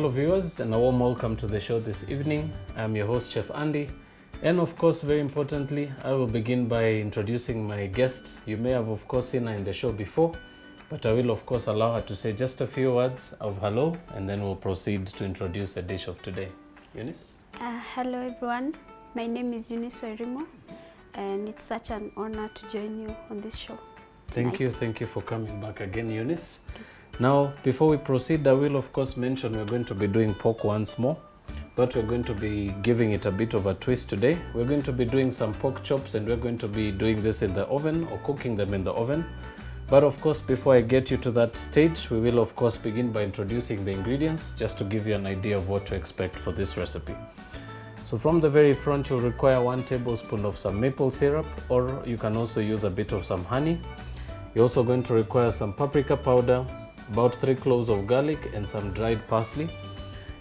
fellow viewers, and a warm welcome to the show this evening. I'm your host, Chef Andy, and of course, very importantly, I will begin by introducing my guest. You may have of course seen her in the show before, but I will of course allow her to say just a few words of hello, and then we'll proceed to introduce the dish of today. Eunice? Hello everyone, my name is Eunice Wairimu, and it's such an honor to join you on this show. Thank you for coming back again, Eunice. Now, before we proceed, I will of course mention we're going to be doing pork once more, but we're going to be giving it a bit of a twist today. We're going to be doing some pork chops, and we're going to be doing this in the oven or cooking them in the oven. But of course, before I get you to that stage, we will of course begin by introducing the ingredients, just to give you an idea of what to expect for this recipe. So from the very front, you'll require 1 tablespoon of some maple syrup, or you can also use a bit of some honey. You're also going to require some paprika powder, about 3 cloves of garlic, and some dried parsley.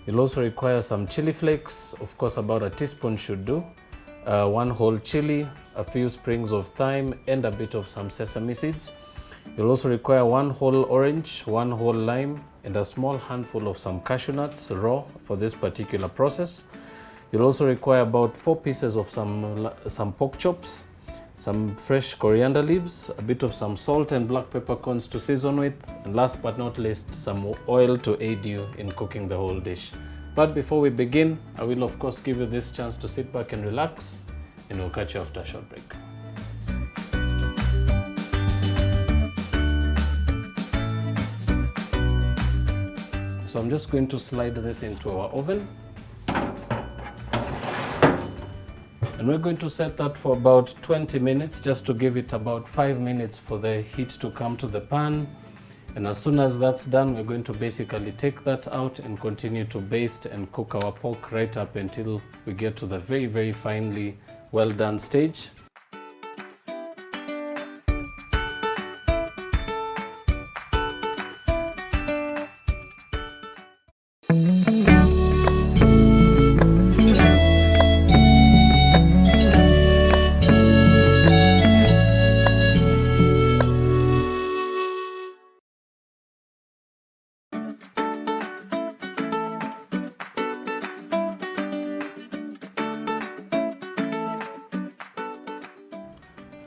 You'll also require some chili flakes, of course about a teaspoon should do, 1 whole chili, a few sprigs of thyme, and a bit of some sesame seeds. You'll also require 1 whole orange, 1 whole lime, and a small handful of some cashew nuts raw for this particular process. You'll also require about 4 pieces of some pork chops, some fresh coriander leaves, a bit of some salt and black peppercorns to season with, and last but not least, some oil to aid you in cooking the whole dish. But before we begin, I will of course give you this chance to sit back and relax, and we'll catch you after a short break. So I'm just going to slide this into our oven. And we're going to set that for about 20 minutes, just to give it about 5 minutes for the heat to come to the pan. And as soon as that's done, we're going to basically take that out and continue to baste and cook our pork right up until we get to the very, very finely well done stage.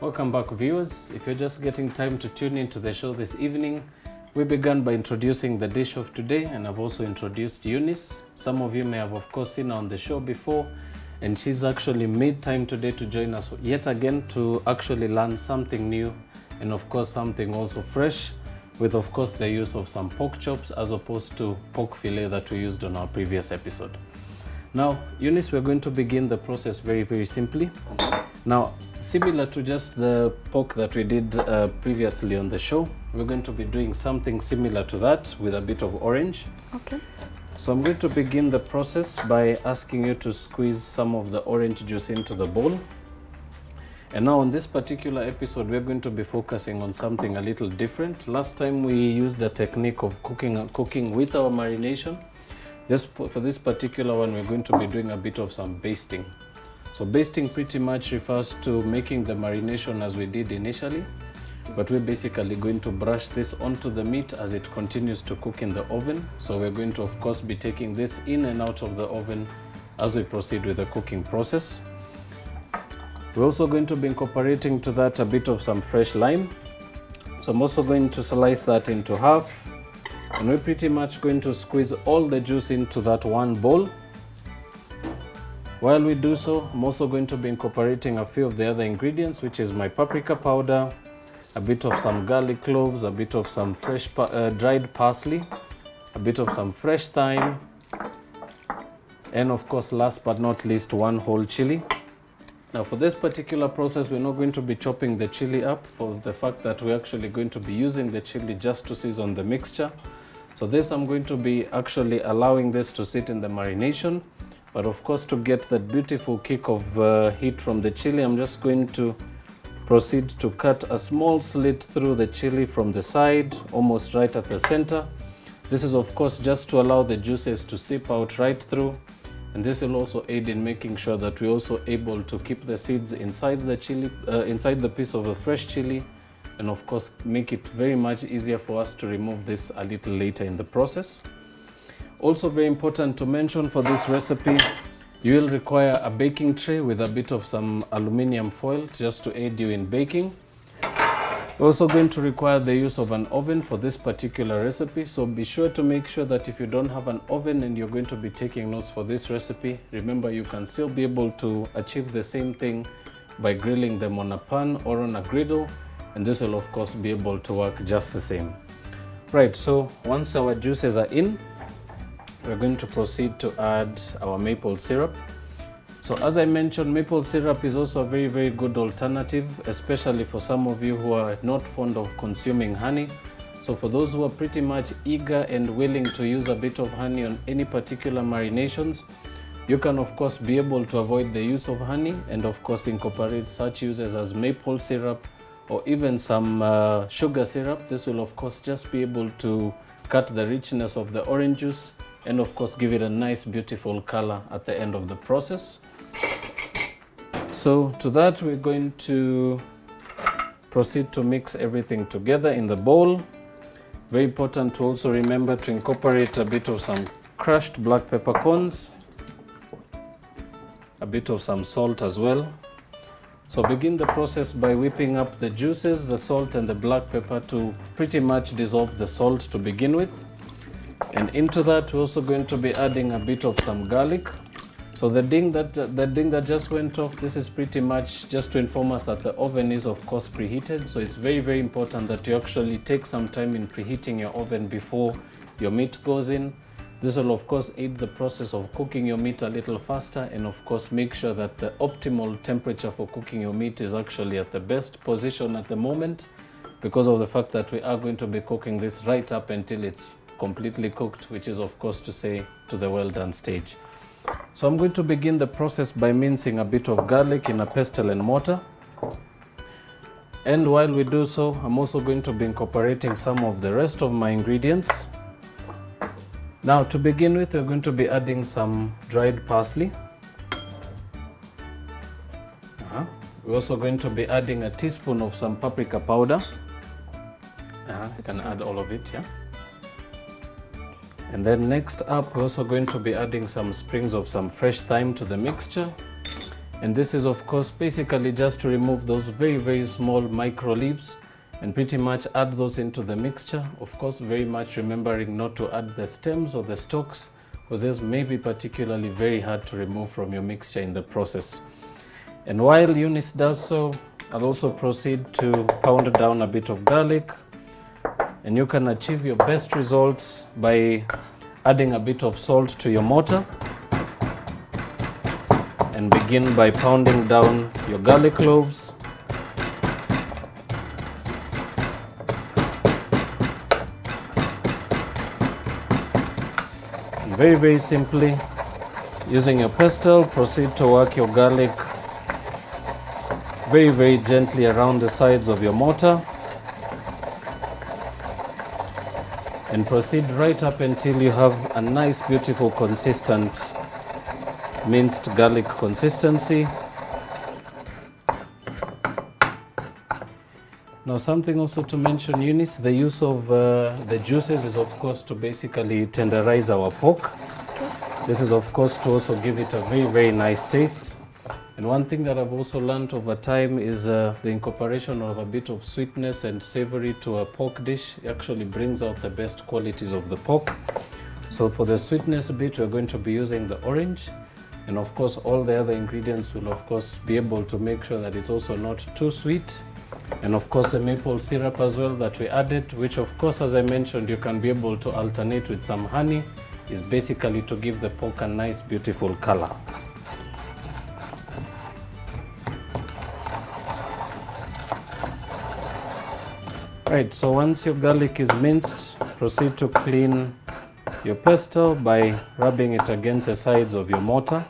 Welcome back, viewers. If you're just getting time to tune into the show this evening, we began by introducing the dish of today, and I've also introduced Eunice. Some of you may have of course seen her on the show before, and she's actually made time today to join us yet again to actually learn something new, and of course something also fresh, with of course the use of some pork chops as opposed to pork fillet that we used on our previous episode. Now, Eunice, we're going to begin the process very, very simply. Now, similar to just the pork that we did previously on the show, we're going to be doing something similar to that with a bit of orange. Okay. So I'm going to begin the process by asking you to squeeze some of the orange juice into the bowl. And now on this particular episode, we're going to be focusing on something a little different. Last time we used the technique of cooking with our marination. For this particular one, we're going to be doing a bit of some basting. So basting pretty much refers to making the marination as we did initially, but we're basically going to brush this onto the meat as it continues to cook in the oven. So we're going to of course be taking this in and out of the oven as we proceed with the cooking process. We're also going to be incorporating to that a bit of some fresh lime. So I'm also going to slice that into half, and we're pretty much going to squeeze all the juice into that one bowl. While we do so, I'm also going to be incorporating a few of the other ingredients, which is my paprika powder, a bit of some garlic cloves, a bit of some fresh dried parsley, a bit of some fresh thyme, and of course, last but not least, 1 whole chili. Now for this particular process, we're not going to be chopping the chili up, for the fact that we're actually going to be using the chili just to season the mixture. So this, I'm going to be actually allowing this to sit in the marination. But of course, to get that beautiful kick of heat from the chili, I'm just going to proceed to cut a small slit through the chili from the side, almost right at the center. This is of course just to allow the juices to seep out right through, and this will also aid in making sure that we're also able to keep the seeds inside the chili, inside the piece of the fresh chili, and of course make it very much easier for us to remove this a little later in the process. Also very important to mention for this recipe, you will require a baking tray with a bit of some aluminium foil just to aid you in baking. We're also going to require the use of an oven for this particular recipe, so be sure to make sure that if you don't have an oven and you're going to be taking notes for this recipe, remember you can still be able to achieve the same thing by grilling them on a pan or on a griddle, and this will of course be able to work just the same. Right, so once our juices are in, we're going to proceed to add our maple syrup. So as I mentioned, maple syrup is also a very good alternative, especially for some of you who are not fond of consuming honey. So for those who are pretty much eager and willing to use a bit of honey on any particular marinations, you can of course be able to avoid the use of honey and of course incorporate such uses as maple syrup or even some sugar syrup. This will of course just be able to cut the richness of the orange juice and of course give it a nice beautiful color at the end of the process. So to that, we're going to proceed to mix everything together in the bowl. Very important to also remember to incorporate a bit of some crushed black peppercorns, a bit of some salt as well. So begin the process by whipping up the juices, the salt and the black pepper to pretty much dissolve the salt to begin with. And into that, we're also going to be adding a bit of some garlic. So the ding that just went off, this is pretty much just to inform us that the oven is of course preheated. So it's very important that you actually take some time in preheating your oven before your meat goes in. This will of course aid the process of cooking your meat a little faster, and of course make sure that the optimal temperature for cooking your meat is actually at the best position at the moment, because of the fact that we are going to be cooking this right up until it's completely cooked, which is of course to say to the well done stage. So I'm going to begin the process by mincing a bit of garlic in a pestle and mortar. And while we do so, I'm also going to be incorporating some of the rest of my ingredients. Now to begin with, we're going to be adding some dried parsley. We're also going to be adding a teaspoon of some paprika powder. You can add all of it, yeah. And then next up, we're also going to be adding some sprigs of some fresh thyme to the mixture. And this is of course basically just to remove those very small micro leaves and pretty much add those into the mixture. Of course, very much remembering not to add the stems or the stalks, because this may be particularly very hard to remove from your mixture in the process. And while Eunice does so, I'll also proceed to pound down a bit of garlic. And you can achieve your best results by adding a bit of salt to your mortar. And begin by pounding down your garlic cloves. And very simply, using your pestle, proceed to work your garlic very gently around the sides of your mortar. And proceed right up until you have a nice, beautiful, consistent minced garlic consistency. Now something also to mention, Eunice, the use of the juices is of course to basically tenderize our pork. This is of course to also give it a very nice taste. And one thing that I've also learned over time is the incorporation of a bit of sweetness and savory to a pork dish actually brings out the best qualities of the pork. So for the sweetness bit, we're going to be using the orange. And of course, all the other ingredients will of course be able to make sure that it's also not too sweet. And of course, the maple syrup as well that we added, which of course, as I mentioned, you can be able to alternate with some honey, is basically to give the pork a nice, beautiful color. Right, so once your garlic is minced, proceed to clean your pestle by rubbing it against the sides of your mortar.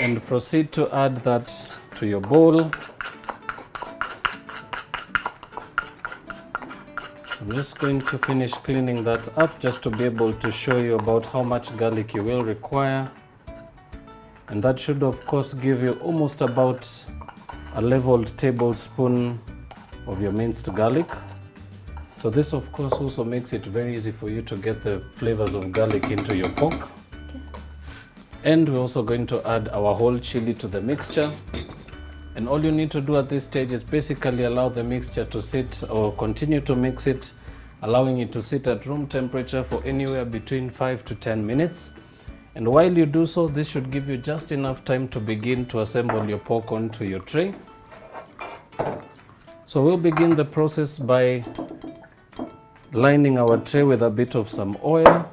And proceed to add that to your bowl. I'm just going to finish cleaning that up just to be able to show you about how much garlic you will require. And that should of course give you almost about a leveled tablespoon of your minced garlic. So this of course also makes it very easy for you to get the flavors of garlic into your pork. Okay. And we're also going to add our whole chili to the mixture. And all you need to do at this stage is basically allow the mixture to sit, or continue to mix it, allowing it to sit at room temperature for anywhere between 5 to 10 minutes. And while you do so, this should give you just enough time to begin to assemble your pork onto your tray. So we'll begin the process by lining our tray with a bit of some oil.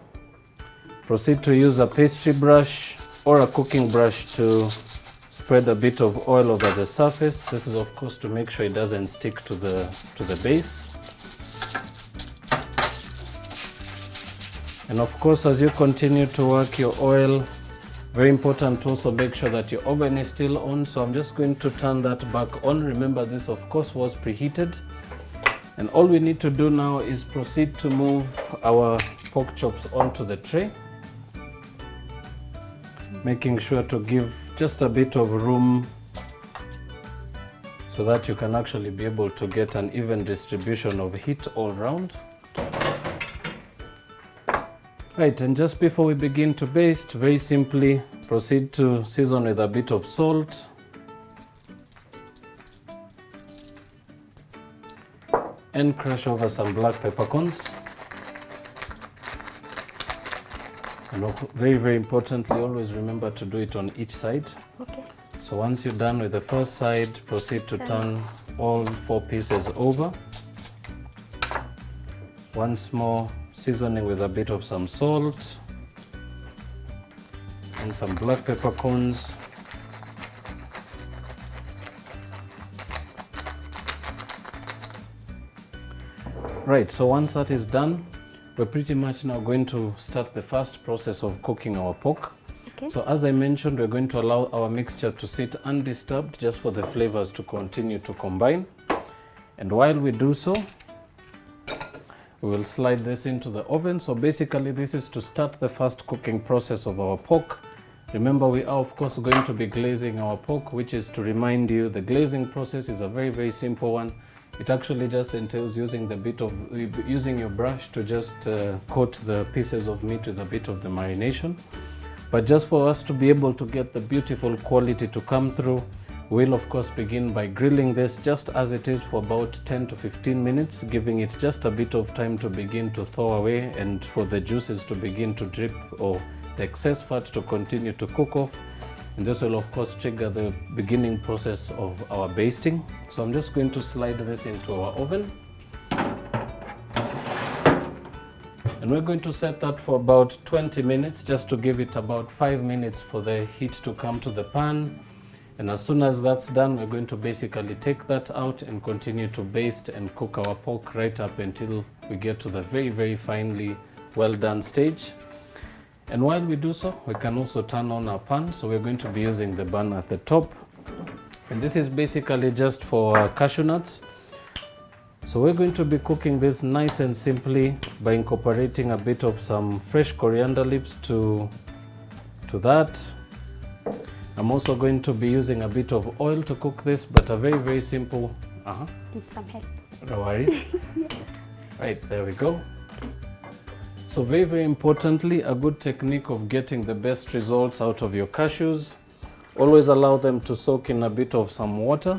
Proceed to use a pastry brush or a cooking brush to spread a bit of oil over the surface. This is of course to make sure it doesn't stick to the base. And of course, as you continue to work your oil, very important to also make sure that your oven is still on. So I'm just going to turn that back on. Remember, this of course was preheated. And all we need to do now is proceed to move our pork chops onto the tray, making sure to give just a bit of room so that you can actually be able to get an even distribution of heat all around. Right, and just before we begin to baste, very simply proceed to season with a bit of salt and crush over some black peppercorns. And very importantly, always remember to do it on each side. Okay. So once you're done with the first side, proceed to turn all 4 pieces over. Once more, seasoning with a bit of some salt and some black peppercorns. Right, so once that is done, we're pretty much now going to start the first process of cooking our pork. Okay. So as I mentioned, we're going to allow our mixture to sit undisturbed just for the flavors to continue to combine. And while we do so, we will slide this into the oven. So basically this is to start the first cooking process of our pork. Remember, we are of course going to be glazing our pork, which is, to remind you, the glazing process is a very simple one. It actually just entails using your brush to just coat the pieces of meat with a bit of the marination. But just for us to be able to get the beautiful quality to come through, we'll of course begin by grilling this just as it is for about 10 to 15 minutes, giving it just a bit of time to begin to thaw away and for the juices to begin to drip, or the excess fat to continue to cook off. And this will of course trigger the beginning process of our basting. So I'm just going to slide this into our oven. And we're going to set that for about 20 minutes, just to give it about 5 minutes for the heat to come to the pan. And as soon as that's done, we're going to basically take that out and continue to baste and cook our pork right up until we get to the very finely well done stage. And while we do so, we can also turn on our pan. So we're going to be using the bun at the top. And this is basically just for cashew nuts. So we're going to be cooking this nice and simply by incorporating a bit of some fresh coriander leaves to that. I'm also going to be using a bit of oil to cook this, but a very simple. Need some help. No worries. Right, there we go. So very importantly, a good technique of getting the best results out of your cashews, always allow them to soak in a bit of some water.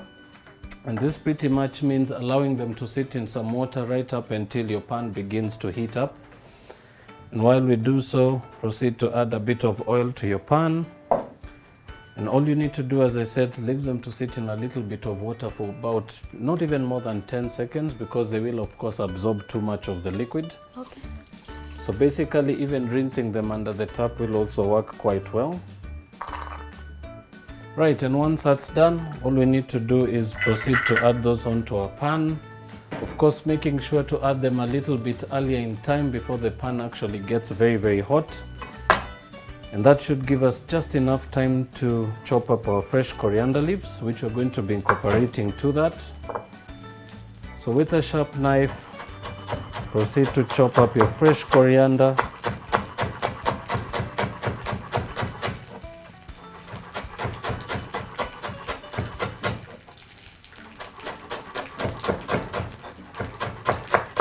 And this pretty much means allowing them to sit in some water right up until your pan begins to heat up. And while we do so, proceed to add a bit of oil to your pan. And all you need to do, as I said, leave them to sit in a little bit of water for about not even more than 10 seconds, because they will of course absorb too much of the liquid. Okay. So basically even rinsing them under the tap will also work quite well. Right, and once that's done, all we need to do is proceed to add those onto our pan. Of course, making sure to add them a little bit earlier in time before the pan actually gets very hot. And that should give us just enough time to chop up our fresh coriander leaves, which we're going to be incorporating to that. So with a sharp knife, proceed to chop up your fresh coriander.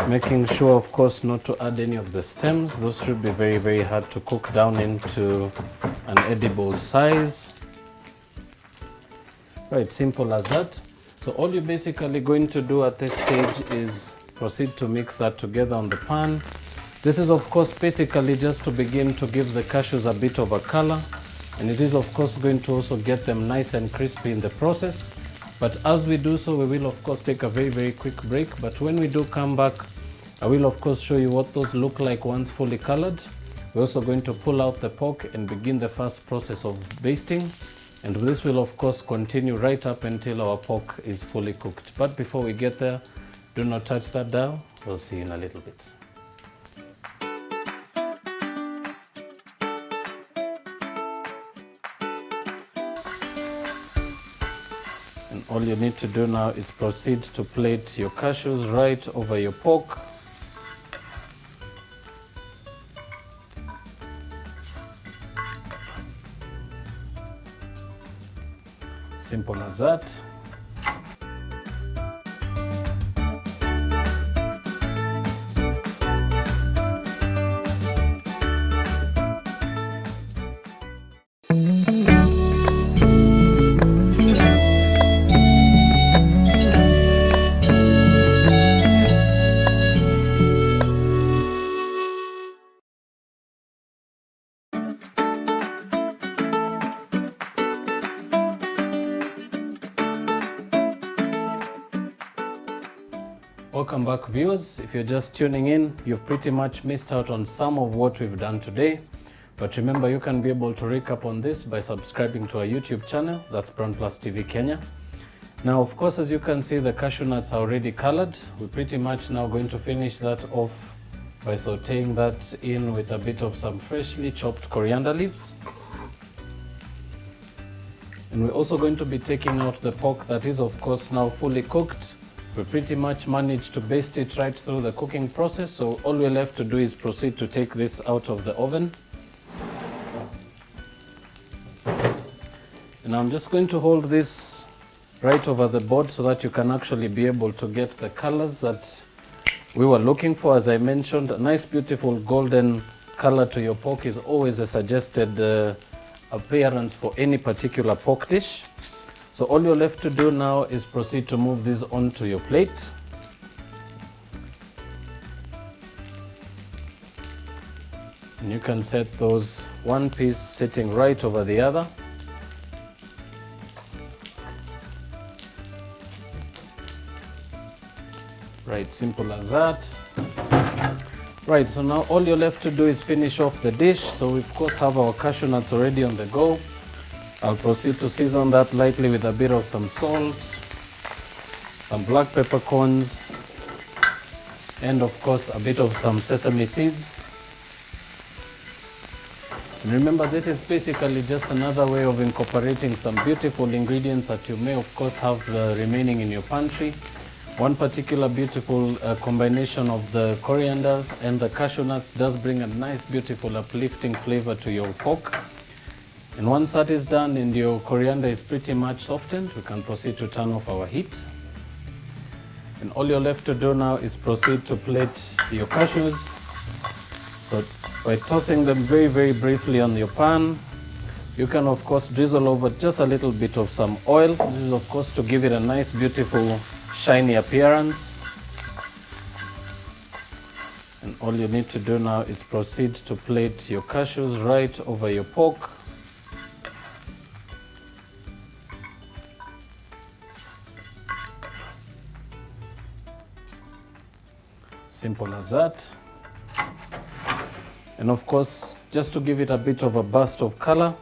Making sure, of course, not to add any of the stems. Those should be very, very hard to cook down into an edible size. Right, simple as that. So all you're basically going to do at this stage is proceed to mix that together on the pan. This is, of course, basically just to begin to give the cashews a bit of a color, and it is, of course, going to also get them nice and crispy in the process. But as we do so, we will, of course, take a very, very quick break. But when we do come back, I will, of course, show you what those look like once fully colored. We're also going to pull out the pork and begin the first process of basting. And this will, of course, continue right up until our pork is fully cooked. But before we get there, do not touch that dial. We'll see you in a little bit. And all you need to do now is proceed to plate your cashews right over your pork. Simple as that. Welcome back, viewers. If you're just tuning in, you've pretty much missed out on some of what we've done today. But remember, you can be able to recap on this by subscribing to our YouTube channel. That's BrandPlus TV Kenya. Now, of course, as you can see, the cashew nuts are already colored. We're pretty much now going to finish that off by sauteing that in with a bit of some freshly chopped coriander leaves. And we're also going to be taking out the pork that is, of course, now fully cooked. We pretty much managed to baste it right through the cooking process, so all we're left to do is proceed to take this out of the oven. And I'm just going to hold this right over the board so that you can actually be able to get the colors that we were looking for. As I mentioned, a nice beautiful golden color to your pork is always a suggested appearance for any particular pork dish. So all you're left to do now is proceed to move this onto your plate. And you can set those one piece sitting right over the other. Right, simple as that. Right, so now all you're left to do is finish off the dish. So we of course have our cashew nuts already on the go. I'll proceed to season that lightly with a bit of some salt, some black peppercorns, and of course a bit of some sesame seeds. And remember, this is basically just another way of incorporating some beautiful ingredients that you may of course have remaining in your pantry. One particular beautiful combination of the coriander and the cashew nuts does bring a nice, beautiful, uplifting flavor to your pork. And once that is done and your coriander is pretty much softened, we can proceed to turn off our heat. And all you're left to do now is proceed to plate your cashews. So by tossing them very, very briefly on your pan, you can of course drizzle over just a little bit of some oil. This is of course to give it a nice, beautiful, shiny appearance. And all you need to do now is proceed to plate your cashews right over your pork. Simple as that. And of course, just to give it a bit of a burst of color,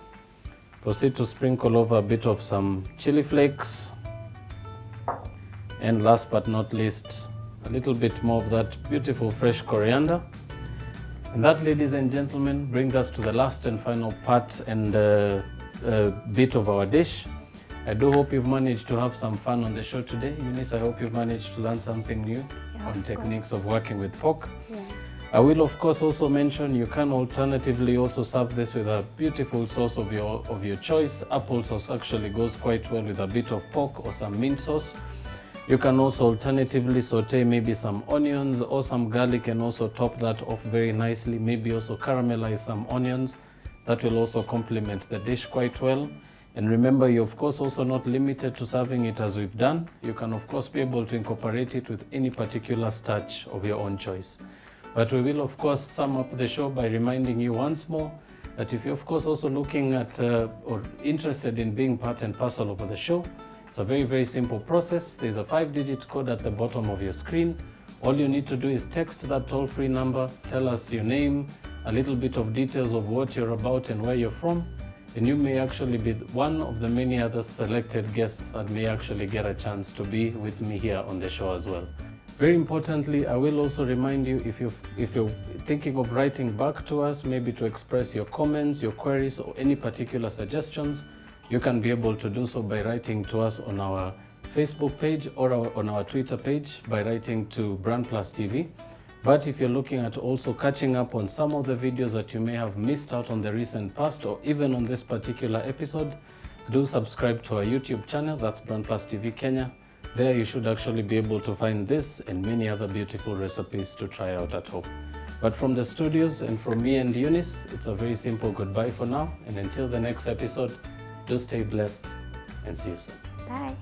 proceed to sprinkle over a bit of some chili flakes. And last but not least, a little bit more of that beautiful fresh coriander. And that, ladies and gentlemen, brings us to the last and final part and bit of our dish. I do hope you've managed to have some fun on the show today. Eunice, I hope you've managed to learn something new on techniques of working with pork. Yeah. I will of course also mention you can alternatively also serve this with a beautiful sauce of your choice. Apple sauce actually goes quite well with a bit of pork or some mint sauce. You can also alternatively saute maybe some onions or some garlic and also top that off very nicely. Maybe also caramelize some onions. That will also complement the dish quite well. And remember, you're of course also not limited to serving it as we've done. You can of course be able to incorporate it with any particular starch of your own choice. But we will of course sum up the show by reminding you once more that if you're of course also looking at or interested in being part and parcel of the show, it's a very, very simple process. There's a 5-digit code at the bottom of your screen. All you need to do is text that toll-free number, tell us your name, a little bit of details of what you're about and where you're from, and you may actually be one of the many other selected guests that may actually get a chance to be with me here on the show as well. Very importantly, I will also remind you, if you're thinking of writing back to us, maybe to express your comments, your queries, or any particular suggestions, you can be able to do so by writing to us on our Facebook page or on our Twitter page by writing to BrandPlus TV. But if you're looking at also catching up on some of the videos that you may have missed out on the recent past or even on this particular episode, do subscribe to our YouTube channel, that's BrandPlus TV Kenya. There you should actually be able to find this and many other beautiful recipes to try out at home. But from the studios and from me and Eunice, it's a very simple goodbye for now. And until the next episode, do stay blessed and see you soon. Bye.